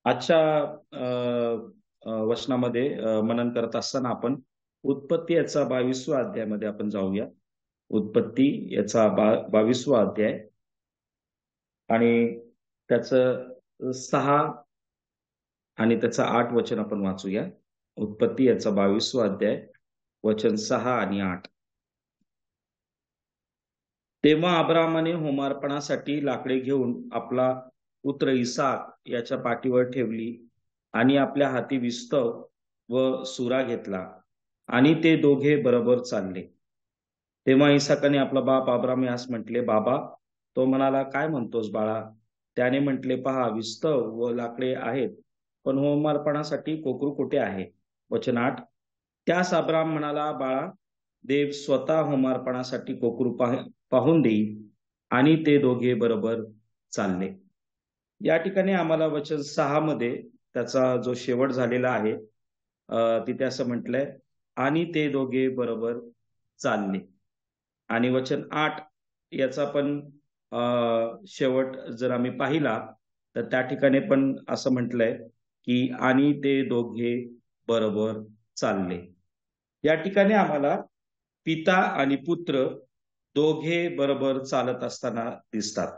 आजच्या वचनामध्ये मनन करत असताना आपण उत्पत्ती याचा 22वा अध्यायामध्ये आपण जाऊया. उत्पत्ती याचा 22वा अध्याय आणि त्याचं 6 आणि त्याचं 8 वचन आपण वाचूया. उत्पत्ती याचा 22वा अध्याय वचन 6 आणि 8. तेव्हा अब्रामाने होमार्पणासाठी लाकडे घेऊन आपला पुत्र इसाक याच्या पाठीवर ठेवली आणि आपल्या हाती विस्तव व सुरा घेतला आणि ते दोघे बरोबर चालले. तेव्हा इसाकाने आपला बाप अब्राम यास म्हटले, बाबा. तो म्हणाला, काय म्हणतोस बाळा? त्याने म्हटले, पहा, विस्तव व लाकडे आहेत, पण होमार्पणासाठी कोकरू कुठे आहे? वचन 8. त्यास अब्राम म्हणाला, बाळा, देव स्वतः होमार्पणासाठी कोकरू पाहून देईल. आणि ते दोघे बरोबर चालले. या ठिकाणी आम्हाला वचन 6 मध्ये त्याचा जो शेवट झालेला आहे तिथे असं म्हटलंय, आणि ते दोघे बरोबर चालले. आणि वचन 8 याचा पण शेवट जर आम्ही पाहिला तर त्या ठिकाणी पण असं म्हटलंय की आणि ते दोघे बरोबर चालले. या ठिकाणी आम्हाला पिता आणि पुत्र दोघे बरोबर चालत असताना दिसतात.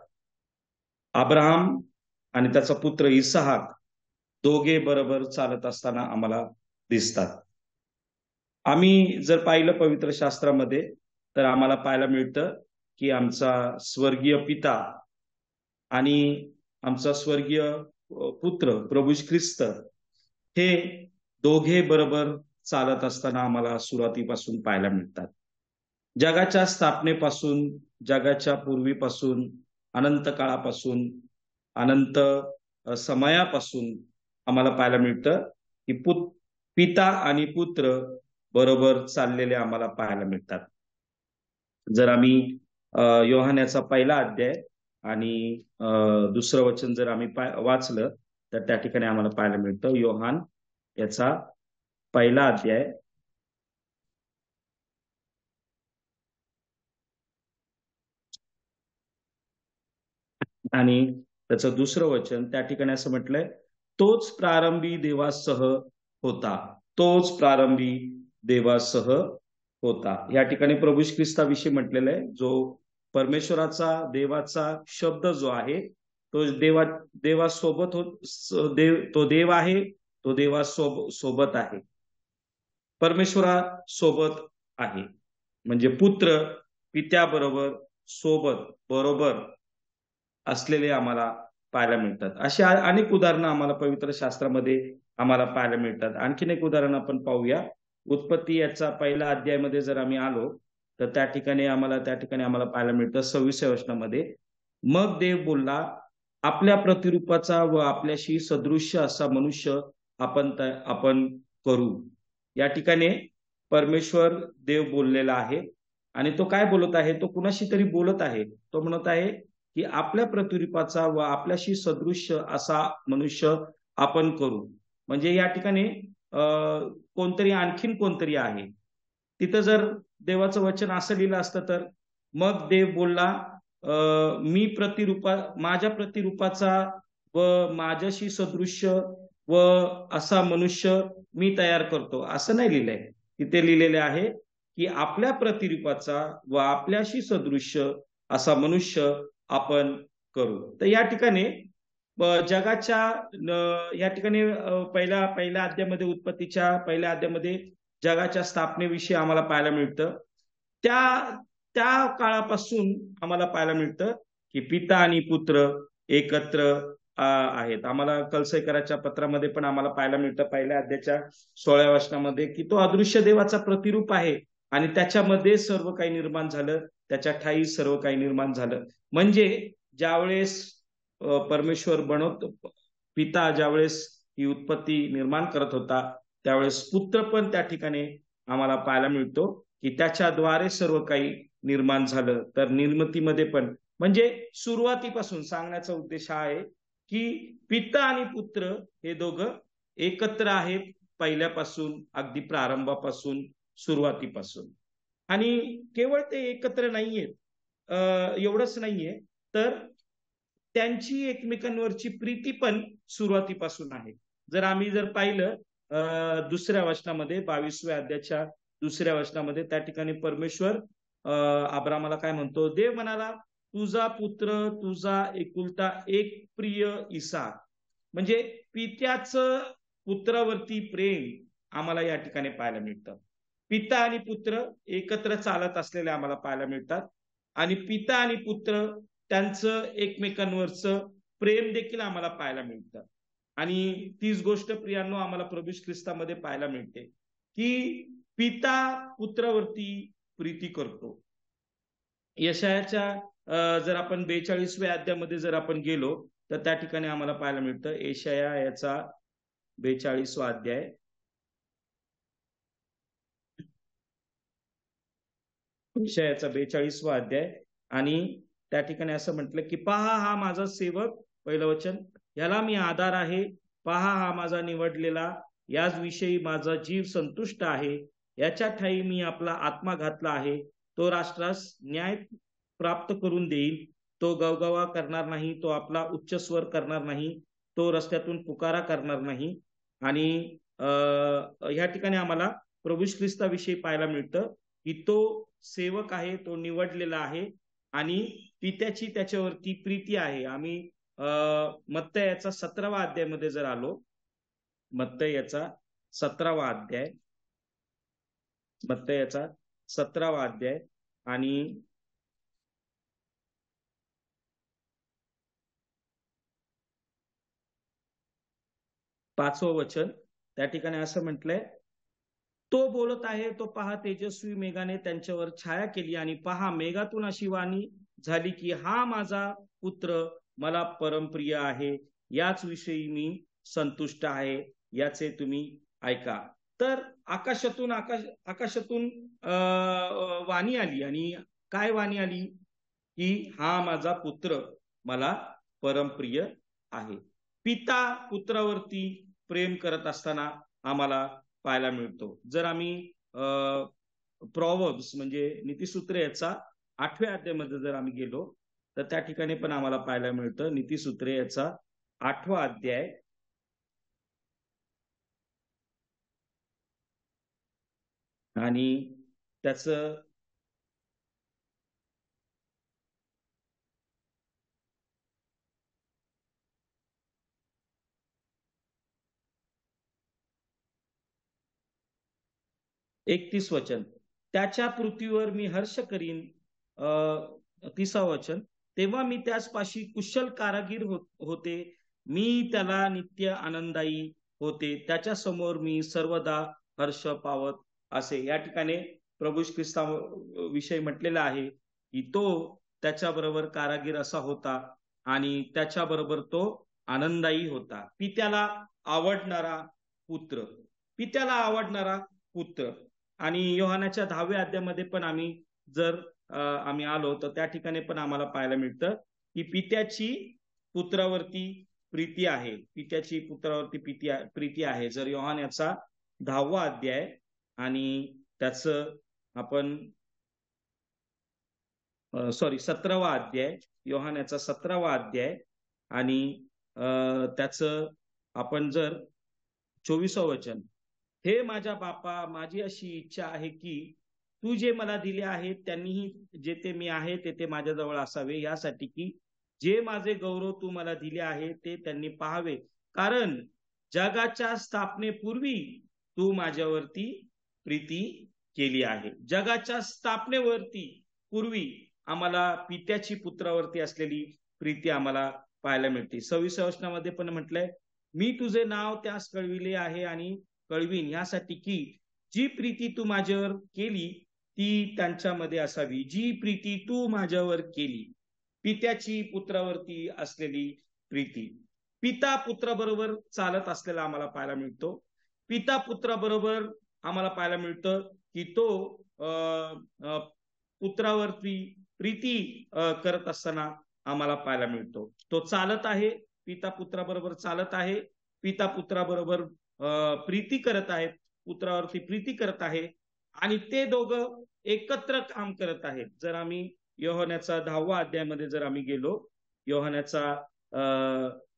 अब्राहम आणि त्याचा पुत्र इसहाक दोघे बरोबर चालत असताना आम्हाला दिसतात. आम्ही जर पाहिलं पवित्र शास्त्रामध्ये तर आम्हाला पाहायला मिळतं की आमचा स्वर्गीय पिता आणि आमचा स्वर्गीय पुत्र प्रभू ख्रिस्त हे दोघे बरोबर चालत असताना आम्हाला सुरुवातीपासून पाहायला मिळतात. जगाच्या स्थापनेपासून, जगाच्या पूर्वीपासून, अनंत काळापासून, अनंत समयापासून आम्हाला पाहायला मिळतं की पिता आणि पुत्र बरोबर चाललेले आम्हाला पाहायला मिळतात. जर आम्ही योहानाचा पहिला अध्याय आणि दुसरं वचन जर आम्ही वाचलं तर त्या ठिकाणी आम्हाला पाहायला मिळतं योहान याचा पहिला अध्याय आणि त्याचं दुसरं वचन त्या ठिकाणी असं म्हटलंय, तोच प्रारंभी देवासह होता, तोच प्रारंभी देवासह होता. या ठिकाणी प्रभू ख्रिस्ताविषयी म्हटलेलं आहे, जो परमेश्वराचा देवाचा शब्द जो आहे तो देवासोबत तो देव आहे, तो देवासोबत आहे, परमेश्वरासोबत आहे. म्हणजे पुत्र पित्याबरोबर सोबत बरोबर असलेले आम्हाला पाहायला मिळतात. अशी अनेक उदाहरणं आम्हाला पवित्र शास्त्रामध्ये आम्हाला पाहायला मिळतात. आणखीन एक उदाहरण आपण पाहूया. उत्पत्ती याचा पहिला अध्यायामध्ये जर आम्ही आलो तर त्या ठिकाणी आम्हाला पाहायला मिळतं 26व्या वचनामध्ये, मग देव बोलला, आपल्या प्रतिरूपाचा व आपल्याशी सदृश्य असा मनुष्य आपण करू. या ठिकाणी परमेश्वर देव बोललेला आहे आणि तो काय बोलत आहे? तो कुणाशी तरी बोलत आहे. तो म्हणत आहे की आपल्या प्रतिरूपाचा व आपल्याशी सदृश्य असा मनुष्य आपण करू. म्हणजे या ठिकाणी कोणतरी आणखीन कोणतरी आहे. तिथं जर देवाचं वचन असं लिहिलं असतं तर मग देव बोलला, मी माझ्या प्रतिरूपाचा व माझ्याशी सदृश्य व असा मनुष्य मी तयार करतो, असं नाही लिहिलंय. तिथे लिहिलेले आहे की आपल्या प्रतिरूपाचा व आपल्याशी सदृश्य असा मनुष्य आपण करू. तर या ठिकाणी जगाच्या या ठिकाणी पहिल्या अध्यायामध्ये, उत्पत्तीच्या पहिल्या अध्यायामध्ये जगाच्या स्थापनेविषयी आम्हाला पाहायला मिळतं. त्या काळापासून आम्हाला पाहायला मिळतं की पिता आणि पुत्र एकत्र आहेत. आम्हाला कलसेकराच्या पत्रामध्ये पण आम्हाला पाहायला मिळतं पहिल्या अध्यायाच्या 16व्या वचनामध्ये की तो अदृश्य देवाचा प्रतिरूप आहे आणि त्याच्यामध्ये सर्व काही निर्माण झालं, त्याच्या ठाई सर्व काही निर्माण झालं. म्हणजे ज्यावेळेस परमेश्वर पिता ज्यावेळेस ही उत्पत्ती निर्माण करत होता त्यावेळेस पुत्र पण त्या ठिकाणी आम्हाला पाहायला मिळतो की त्याच्याद्वारे सर्व काही निर्माण झालं. तर निर्मितीमध्ये पण म्हणजे सुरुवातीपासून सांगण्याचा उद्देश हा आहे की पिता आणि पुत्र हे दोघं एकत्र आहेत पहिल्यापासून, अगदी प्रारंभापासून, सुरुवातीपासून. आणि केवळ ते एकत्र नाहीयेत, एवढंच नाहीये, तर त्यांची एकमेकांवरची प्रीती पण सुरुवातीपासून आहे. जर आम्ही जर पाहिलं दुसऱ्या वचनामध्ये 22व्या अध्यायाच्या दुसऱ्या वचनामध्ये त्या ठिकाणी परमेश्वर अब्रामाला काय म्हणतो, देव म्हणाला तुझा पुत्र तुझा एकुलता एक प्रिय इसाक, म्हणजे पित्याचं पुत्रावरती प्रेम आम्हाला या ठिकाणी पाहायला मिळतं. पिता आणि पुत्र एकत्र चालत असलेले आम्हाला पाहायला मिळतात आणि पिता आणि पुत्र त्यांचं एकमेकांवरचं प्रेम देखील आम्हाला पाहायला मिळतं. आणि तीच गोष्ट प्रियांनो आम्हाला प्रभू ख्रिस्तामध्ये पाहायला मिळते की पिता पुत्रावरती प्रीती करतो. यशायाच्या जर आपण 42व्या अध्यायामध्ये जर आपण गेलो तर त्या ठिकाणी आम्हाला पाहायला मिळतं यशाया याचा 42वा अध्याय यशायाचा 42वा अध्याय आणि त्या ठिकाणी असं म्हटलं की पहा हा माझा सेवक, पहिलं वचन, याला मी आधार आहे, पहा हा माझा निवडलेला, याच विषयी माझा जीव संतुष्ट आहे, याच्या ठाई मी आपला आत्मा घातला आहे, तो राष्ट्रास न्याय प्राप्त करून देईल, तो गवगवा करणार नाही, तो आपला उच्च स्वर करणार नाही, तो रस्त्यातून पुकारा करणार नाही. आणि ह्या ठिकाणी आम्हाला प्रभू ख्रिस्ताविषयी पाहायला मिळतं की तो सेवक आहे, तो निवडलेला आहे आणि पित्याची त्याच्यावरती प्रीती आहे. आम्ही मत्तयाचा 17वा अध्यायामध्ये जर आलो, मत्तयाचा 17वा अध्याय, मत्तयाचा 17वा अध्याय आणि 5वं वचन, त्या ठिकाणी असं म्हटलंय, तो बोलत आहे, तो पहा तेजस्वी मेघाने त्यांच्यावर छाया केली आणि पहा मेघातून अशी वाणी झाली की हा माझा पुत्र मला परमप्रिय आहे, याच विषयी मी संतुष्ट आहे, याचे तुम्ही ऐका. तर आकाशातून वाणी आली आणि काय वाणी आली की हा माझा पुत्र मला परमप्रिय आहे. पिता पुत्रावरती प्रेम करत असताना आम्हाला पाहायला मिळतो. जर आम्ही प्रॉव्हर्ब्स म्हणजे नीतिसूत्रे याचा 8व्या अध्यायामध्ये जर आम्ही गेलो तर त्या ठिकाणी पण आम्हाला पाहायला मिळतं नीतिसूत्रे याचा 8वा अध्याय आणि त्याचं 31 वचन, त्याच्या पृथ्वीवर मी हर्ष करीन. 30 वचन, तेव्हा मी त्याच पाशी कुशल कारागीर होते, मी त्याला नित्य आनंदाई होते, त्याच्या समोर मी सर्वदा हर्ष पावत असे. या ठिकाणी प्रभू ख्रिस्ता विषयी म्हटलेला आहे की तो त्याच्याबरोबर कारागीर असा होता आणि त्याच्याबरोबर तो आनंदाई होता. पित्याला आवडणारा पुत्र, पित्याला आवडणारा पुत्र. आणि योहानाच्या 10व्या अध्यायामध्ये पण आम्ही जर आम्ही आलो तर त्या ठिकाणी पण आम्हाला पाहायला मिळतं की पित्याची पुत्रावरती प्रीती आहे, पित्याची पुत्रावरती प्रीती आहे. जर योहानाचा 10वा अध्याय आणि त्याचं आपण 17वा अध्याय, योहानाचा 17वा अध्याय आणि त्याचं आपण जर 24वं वचन, हे माझ्या बापा, माझी अशी इच्छा आहे की तू जे मला दिले आहे त्यांनीही जेथे मी आहे तेथे माझ्याजवळ असावे, यासाठी की जे माझे गौरव तू मला दिले आहे ते त्यांनी पाहावे, कारण जगाच्या स्थापनेपूर्वी तू माझ्यावरती प्रीती केली आहे. जगाच्या स्थापनेवरती पूर्वी आम्हाला पित्याची पुत्रावरती असलेली प्रीती आम्हाला पाहायला मिळते. 26व्या वचनामध्ये पण म्हटलंय, मी तुझे नाव त्यास कळविले आहे आणि कळवीन, यासाठी की जी प्रीती तू माझ्यावर केली ती त्यांच्यामध्ये असावी, जी प्रीती तू माझ्यावर केली. पित्याची पुत्रावरती असलेली प्रीती, पिता पुत्राबरोबर चालत असलेला आम्हाला पाहायला मिळतो. पिता पुत्राबरोबर आम्हाला पाहायला मिळतं की तो पुत्रावरती प्रीती करत असताना आम्हाला पाहायला मिळतो. तो चालत आहे, पिता पुत्राबरोबर चालत आहे, पिता पुत्राबरोबर प्रीती करत आहेत, पुत्रावरती प्रीती करत आहे आणि ते दोघं एकत्र काम करत आहेत. जर आम्ही योहानाचा 10वा अध्यायामध्ये जर आम्ही गेलो योहानाचा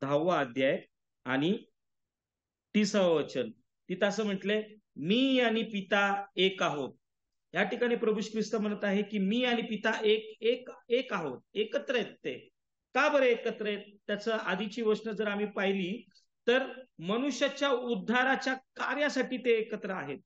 10वा अध्याय आणि 30वं वचन. तिथं असं म्हटलंय, मी आणि पिता एक आहोत. या ठिकाणी प्रभू ख्रिस्त म्हणत आहे की मी आणि पिता एक एक एक आहोत, एकत्र आहेत. ते का बरं एकत्र आहेत? त्याचं आधीची वचनं जर आम्ही पाहिली तर मनुष्याच्या उद्धाराच्या कार्यासाठी ते एकत्र आहेत.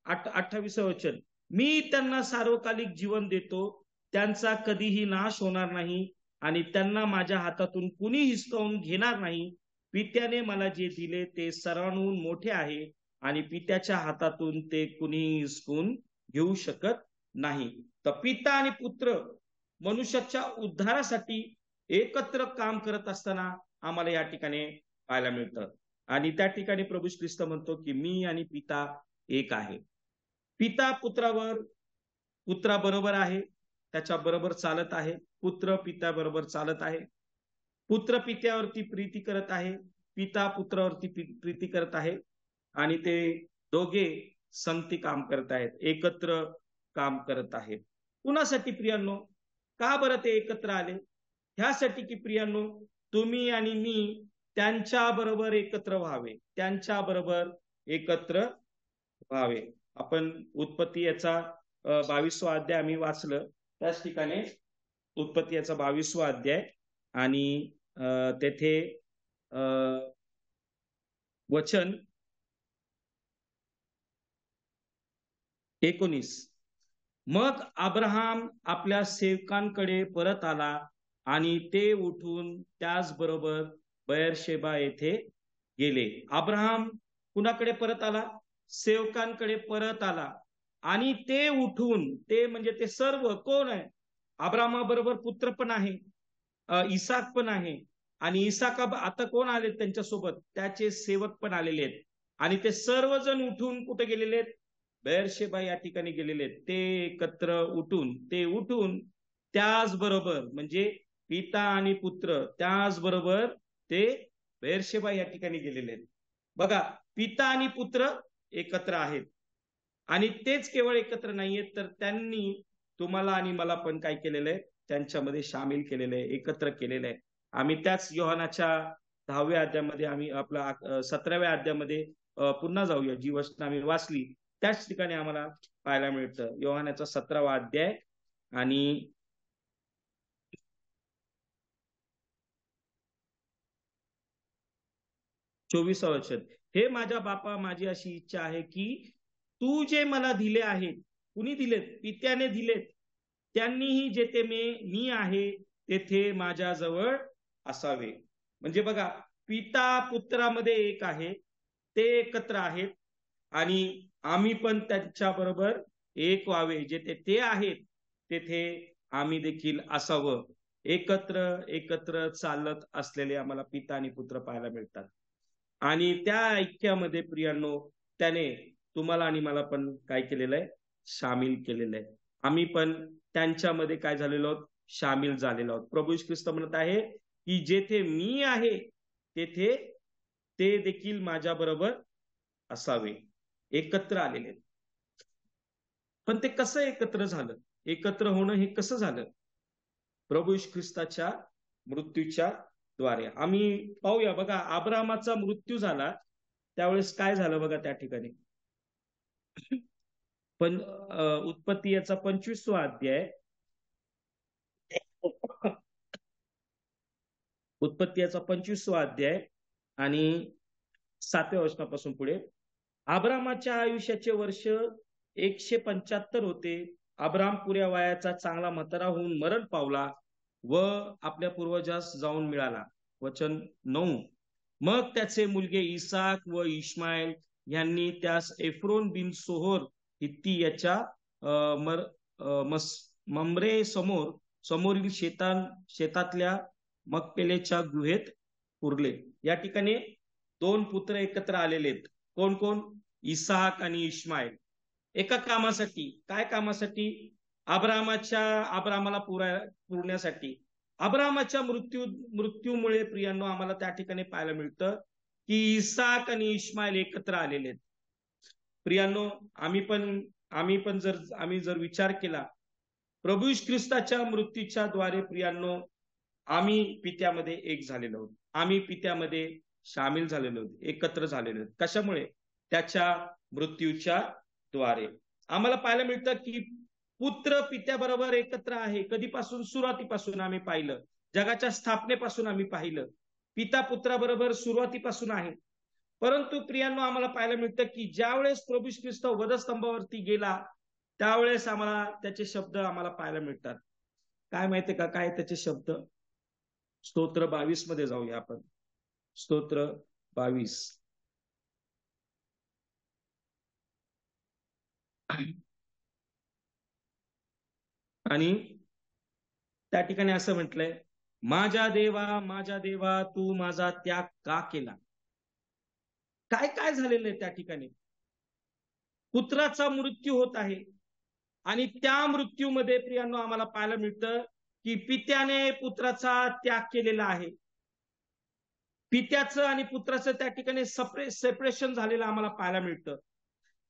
28वं वचन, मी त्यांना सार्वकालिक जीवन देतो, त्यांचा कधीही नाश होणार नाही आणि त्यांना माझ्या हातातून कुणी हिसकावून घेणार नाही. पित्याने मला जे दिले ते सर्वांहून मोठे आहे आणि पित्याच्या हातातून ते कुणीही हिसकून घेऊ शकत नाही. तर पिता आणि पुत्र मनुष्याच्या उद्धारासाठी एकत्र काम करत असताना आम्हाला या ठिकाणी पाहायला मिळतं. आणि त्या ठिकाणी प्रभू ख्रिस्त म्हणतो की मी आणि पिता एक आहे. पिता पुत्राबरोबर आहे, त्याच्या बरोबर चालत आहे. पुत्र पित्याबरोबर चालत आहे. पुत्र पित्यावरती प्रीती करत आहे, पिता पुत्रावरती प्रीती करत आहे आणि ते दोघे संगती काम करत आहेत, एकत्र काम करत आहेत. कुणासाठी प्रियांनो? का बरं ते एकत्र आले? ह्यासाठी की प्रियांनो, तुम्ही आणि मी त्यांच्या बरोबर एकत्र व्हावे, त्यांच्या बरोबर एकत्र व्हावे. आपण उत्पत्ती याचा 22वा अध्याय आम्ही वाचलं. त्याच ठिकाणी उत्पत्ती याचा 22वा अध्याय आणि तेथे वचन 19, मग अब्राहम आपल्या सेवकांकडे परत आला आणि ते उठून त्याचबरोबर बेरशेबा येथे गेले. अब्राहम कुणाकडे परत आला? सेवकांकडे परत आला. आणि ते उठून, ते म्हणजे ते सर्व कोण आहे? अब्राहमाबरोबर पुत्र पण आहे, इसाक पण आहे आणि इसाका आता कोण आले त्यांच्यासोबत? त्याचे सेवक पण आलेले आहेत. आणि ते सर्वजण उठून कुठे गेलेले आहेत? बेरशेबा या ठिकाणी गेलेले आहेत. ते एकत्र उठून त्याचबरोबर, म्हणजे पिता आणि पुत्र त्याचबरोबर ते बेरशेबा या ठिकाणी गेलेले आहेत. बघा, पिता आणि पुत्र एकत्र आहेत. आणि तेच केवळ एकत्र नाहीयेत, तर त्यांनी तुम्हाला आणि मला पण काय केलेलं आहे? त्यांच्यामध्ये सामील केलेलं आहे, एकत्र केलेलं आहे. आम्ही त्याच योहानाच्या 10व्या अध्यायामध्ये, आम्ही आपला 17व्या अध्यायामध्ये पुन्हा जाऊया. जी वचनं आम्ही वाचली त्याच ठिकाणी आम्हाला पाहायला मिळतं. योहानाचा 17वा अध्याय आणि 24वा वचन, हे माझ्या बापा, माझी अशी इच्छा आहे की तू जे मला दिले आहेत, कुणी दिलेत? पित्याने दिलेत. त्यांनीही जेथे मी आहे तेथे माझ्याजवळ असावे. म्हणजे बघा, पिता पुत्रामध्ये एक आहे, ते एकत्र आहेत आणि आम्ही पण त्यांच्याबरोबर एक व्हावे. जेथे ते आहेत तेथे आम्ही देखील असावं. एकत्र एकत्र चालत असलेले आम्हाला पिता आणि पुत्र पाहायला मिळतात. आणि त्या ऐक्यामध्ये प्रियांनो, त्याने तुम्हाला आणि मला पण काय केलेलं आहे? सामील केलेलं आहे. आम्ही पण त्यांच्यामध्ये काय झालेलो आहोत? सामील झालेलो आहोत. प्रभू ख्रिस्त म्हणत आहे की जेथे मी आहे तेथे ते देखील माझ्या बरोबर असावे. एकत्र आलेले. पण ते कसं एकत्र झालं? एकत्र होणं हे कसं झालं? प्रभू ख्रिस्ताच्या मृत्यूच्या द्वारे. आम्ही पाहूया. बघा, अब्राहमाचा मृत्यू झाला त्यावेळेस काय झालं बघा त्या ठिकाणी. पण उत्पत्ती याचा 25वा अध्याय, उत्पत्ती याचा 25वा अध्याय आणि 7व्या वचनापासून पुढे, अब्राहमाच्या आयुष्याचे वर्ष 175 होते. अब्राहम पुऱ्या वयाचा चांगला म्हातारा होऊन मरण पावला व आपल्या पूर्वजास जाऊन मिळाला. वचन 9, मग त्याचे मुलगे इसाक व इश्माईल यांनी त्यास एफ्रोन बिन सोहोर हित्ती याच्या ममरे समोरील शेतातल्या मकपेलेच्या गुहेत पुरले. या ठिकाणी दोन पुत्र एकत्र आलेले आहेत. कोण कोण? इसाक आणि इश्माईल. एका कामासाठी. काय कामासाठी? अब्राहमाला पुरण्यासाठी. अब्राहमाच्या मृत्यूमुळे प्रियांनो आम्हाला त्या ठिकाणी पाहायला मिळतं की इसाक आणि इश्माईल एकत्र आलेले आहेत. प्रियांनो, आम्ही जर विचार केला, प्रभू ख्रिस्ताच्या मृत्यूच्या द्वारे प्रियांनो आम्ही पित्यामध्ये एक झालेलो आहोत, आम्ही पित्यामध्ये सामील झालेलो आहोत, एकत्र झालेलो आहोत. कशामुळे? त्याच्या मृत्यूच्या द्वारे. आम्हाला पाहायला मिळतं की पुत्र पित्याबरोबर एकत्र आहे. कधीपासून? सुरुवातीपासून आम्ही पाहिलं, जगाच्या स्थापनेपासून आम्ही पाहिलं, पिता पुत्राबरोबर सुरुवातीपासून आहे. परंतु प्रियांनो, आम्हाला पाहायला मिळतं की ज्यावेळेस प्रभू ख्रिस्त वधस्तंभावरती गेला, त्यावेळेस आम्हाला त्याचे शब्द आम्हाला पाहायला मिळतात. काय माहितीये का काय त्याचे शब्द? स्तोत्र 22 मध्ये जाऊया आपण. स्तोत्र 22. आणि त्या ठिकाणी असं म्हटलंय, माझ्या देवा तू माझा त्याग का केला? काय काय झालेलं आहे त्या ठिकाणी? पुत्राचा मृत्यू होत आहे आणि त्या मृत्यूमध्ये प्रियांनो आम्हाला पाहायला मिळतं की पित्याने पुत्राचा त्याग केलेला आहे. पित्याचं आणि पुत्राचं त्या ठिकाणी सेपरेशन झालेलं आम्हाला पाहायला मिळतं.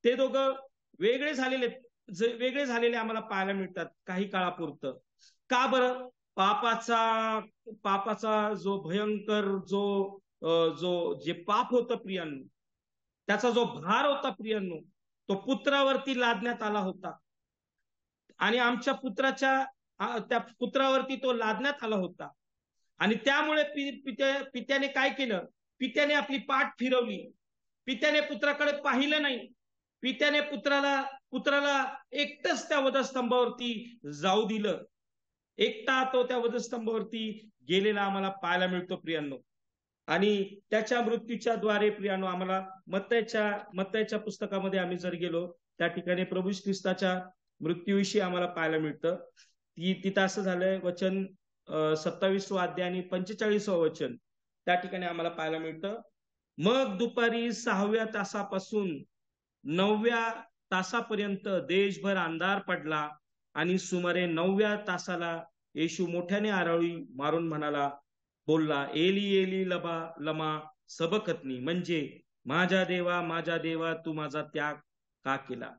ते दोघं वेगळे झालेले आम्हाला पाहायला मिळतात काही काळापुरतं. का बरं? पापाचा जो भयंकर जे पाप होतं प्रियांनो, त्याचा जो भार होता प्रियांनो, तो पुत्रावरती लादण्यात आला होता. आणि आमच्या त्या पुत्रावरती तो लादण्यात आला होता. आणि त्यामुळे पित्याने काय केलं? पित्याने आपली पाठ फिरवली. पित्याने पुत्राकडे पाहिलं नाही. पित्याने पुत्राला एकटंच त्या वधस्तंभावरती जाऊ दिलं. एकटा तो त्या वधस्तंभावरती गेलेला आम्हाला पाहायला मिळतो प्रियांनो. आणि त्याच्या मृत्यूच्या द्वारे प्रियांनो आम्हाला मत्तयच्या पुस्तकामध्ये आम्ही जर गेलो, त्या ठिकाणी प्रभू ख्रिस्ताच्या मृत्यूविषयी आम्हाला पाहायला मिळतं. तिथं असं झालंय, वचन 27 अध्याय आणि 45 वचन, त्या ठिकाणी आम्हाला पाहायला मिळतं, मग दुपारी 6व्या तासापासून 9व्या तासापर्यंत देशभर अंधार पडला आणि सुमारे 9व्या तासाला येशू मोठ्याने आरळी मारून बोलला, एली एली लमा सबकतनी, म्हणजे माझ्या देवा तू माझा त्याग का केला?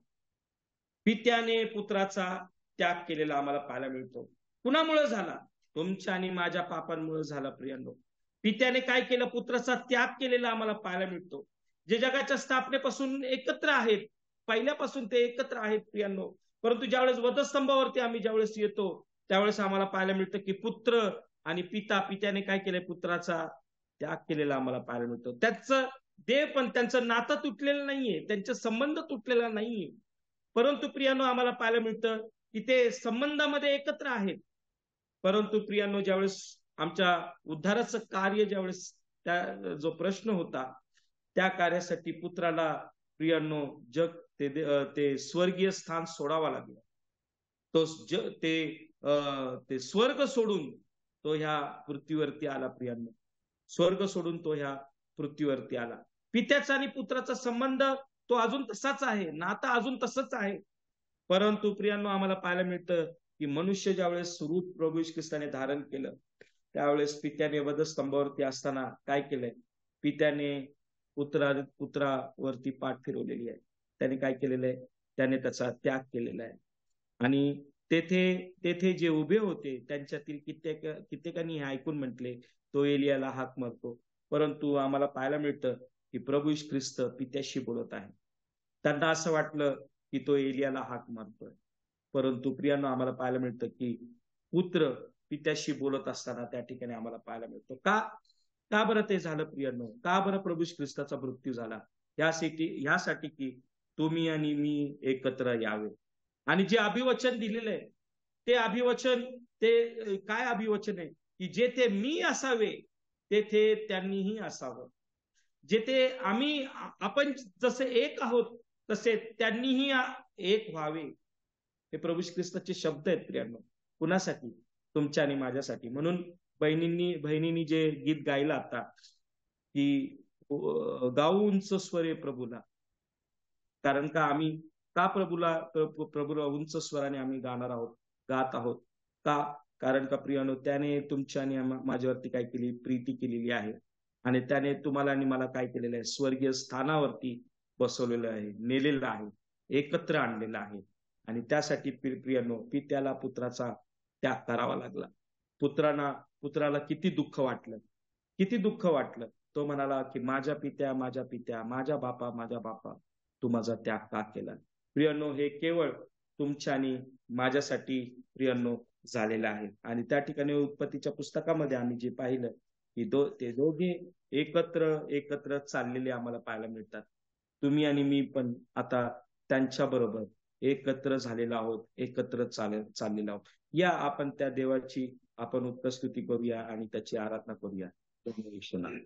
पित्याने पुत्राचा त्याग केलेला आम्हाला पाहायला मिळतो. कुणामुळे झाला? तुमच्या आणि माझ्या पापांमुळे झाला प्रियांनो. पित्याने काय केलं? पुत्राचा त्याग केलेला आम्हाला पाहायला मिळतो. जे जगाच्या स्थापनेपासून एकत्र आहेत, पहिल्यापासून ते एकत्र आहेत प्रियांनो, परंतु ज्यावेळेस वधस्तंभावरती आम्ही ज्यावेळेस येतो, त्यावेळेस आम्हाला पाहायला मिळतं की पुत्र आणि पित्याने काय केलंय? पुत्राचा त्याग केलेला आम्हाला पाहायला मिळतो. त्याचं पण त्यांचं नातं तुटलेलं नाहीये, त्यांचे संबंध तुटलेला नाहीये, परंतु प्रियांनो आम्हाला पाहायला मिळतं की ते संबंधामध्ये एकत्र आहेत. परंतु प्रियांनो, ज्यावेळेस आमच्या उद्धाराचं कार्य, ज्यावेळेस त्या जो प्रश्न होता, त्या कार्यासाठी पुत्राला प्रियांनो ते स्वर्गीय स्थान सोडावा लागलं. ते स्वर्ग सोडून तो ह्या पृथ्वीवरती आला प्रियांनो. स्वर्ग सोडून तो ह्या पृथ्वीवरती आला. पित्याचा आणि पुत्राचा संबंध तो अजून तसाच आहे, नातं अजून तसंच आहे. परंतु प्रियांनो आम्हाला पाहायला मिळतं की मनुष्य ज्यावेळेस रूप प्रभू ख्रिस्ताने धारण केलं, त्यावेळेस पित्याने वधस्तंभावरती असताना काय केलंय? पित्याने पुत्रावरती पाठ फिरवलेली आहे. त्याने काय केलेलं आहे? त्याने त्याचा त्याग केलेला आहे. आणि तेथे जे उभे होते त्यांच्यातील कित्येकांनी हे ऐकून म्हटले, तो एलियाला हाक मारतो. परंतु आम्हाला पाहायला मिळतं की प्रभू ख्रिस्त पित्याशी बोलत आहे. त्यांना असं वाटलं की तो एलियाला हाक मारतोय. परंतु प्रियांनो आम्हाला पाहायला मिळतं की पुत्र पित्याशी बोलत असताना त्या ठिकाणी आम्हाला पाहायला मिळतो. का बरं ते झालं प्रियांनो? का बरं प्रभू ख्रिस्ताचा मृत्यू झाला? ह्यासाठी की तुम्ही आणि मी एकत्र यावे. आणि जे अभिवचन दिलेलं आहे, ते अभिवचन, ते काय अभिवचन आहे? की जेथे मी असावे तेथे त्यांनीही असावं. जेथे आपण जसे एक आहोत तसे त्यांनीही एक व्हावे. हे प्रभू ख्रिस्ताचे शब्द आहेत प्रियांनो. कुणासाठी? तुमच्या आणि माझ्यासाठी. म्हणून बहिणींनी जे गीत गायलं आता, की गाऊ उंच स्वरे प्रभूला, कारण का आम्ही प्रभूला उंच स्वराने आम्ही गात आहोत. का? कारण का प्रियानो, त्याने तुमच्या आणि माझ्यावरती काय केली? प्रीती केलेली आहे. आणि त्याने तुम्हाला आणि मला काय केलेलं आहे? स्वर्गीय स्थानावरती बसवलेलं आहे, नेलेलं आहे, एकत्र आणलेलं आहे. आणि त्यासाठी प्रियानो पित्याला पुत्राचा त्याग करावा लागला. पुत्राला किती दुःख वाटलं, किती दुःख वाटलं. तो म्हणाला की माझ्या पित्या, माझ्या पित्या, माझ्या बापा, माझ्या बापा, तू माझा त्याग का केला. प्रियांनो, हे केवळ तुमच्या आणि माझ्यासाठी प्रियांनो झालेलं आहे. आणि त्या ठिकाणी उत्पत्तीच्या पुस्तकामध्ये आम्ही जे पाहिलं की ते दोघे एकत्र एकत्र चाललेले आम्हाला पाहायला मिळतात. तुम्ही आणि मी पण आता त्यांच्या बरोबर एकत्र झालेलो आहोत, एकत्र चाललेलो आहोत. या आपण त्या देवाची आपण उपस्तुती करूया आणि त्याची आराधना करूया. धन्यवाद.